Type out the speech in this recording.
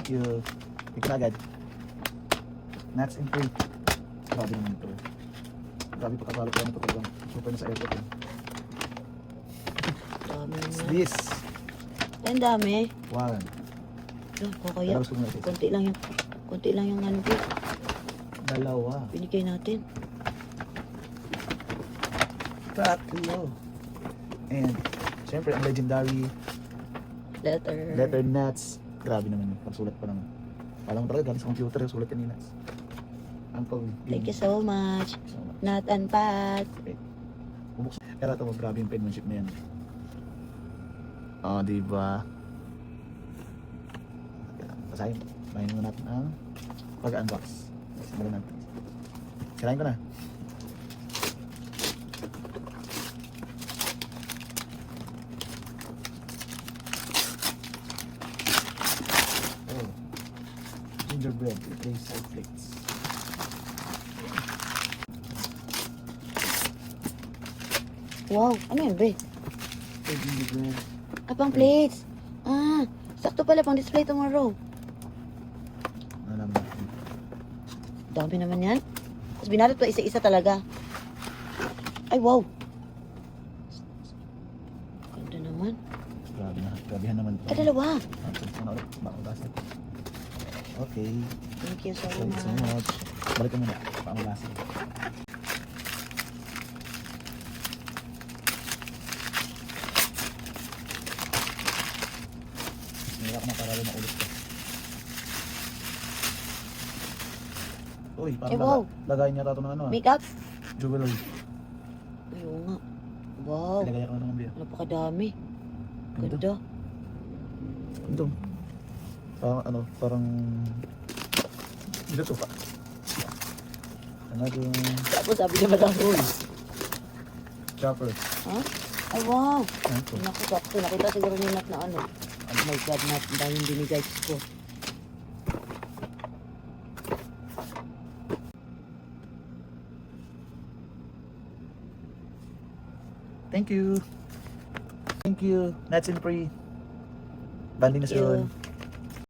Thank you. Ikaw na agad. Nuts and free. Grabe naman ito. Grabe pagkakalo ko na ito. Talagang super na sa airport. Dami What's na. this? Ang dami. One. Kakaya. Dalawang spoon na ito. Konti lang yung ano ko. Dalawa. Binigay natin. Tatlo. And, syempre, ang legendary letter nuts. Grabe naman yun. Pagsulat pa naman. Alam mo talaga, galing sa computer yung sulat kanina. Uncle. Thank you so much. So much. Nat and Pat. Bubuksan. Pero ito, grabe yung penmanship na yan. Oh, diba? Basahin. Basahin mo natin ang pag-unbox. Simulan natin. Sirahin ko na. Oh. Gingerbread. Replace side plates. Wow, ano yun, be? Oh, gingerbread. Pang plates. Sakto pala pang display tomorrow. Ano naman natin? Dami naman yan. Tapos binalot pa isa-isa talaga. Ay, wow. Ganda naman. Grabe na. Grabehan naman ito. Ay, dalawa. Okay. Thank you so Thank you so much. much. Balik ka muna. Pamalasin. Nila ko na para rin maulit ko. Uy, parang Eh, wow. lagayin niya tato ng ano ah. Makeup? Jewelry. Ay, oo nga. Wow. Ilagay ako ng biya. Napakadami. Ganda. Ganda. Ito. Parang ano, parang... Ito pa. Another... Tapos sabi niya madami. Uy! Chopper. Ha? Ay, wow. Ito. Naku, sakto. Nakita siguro ni Nat na ano. Oh my God, Nat. Ang daming binigay ko. Thank you. Thank you. Nuts and free. Banding na Thank you. soon.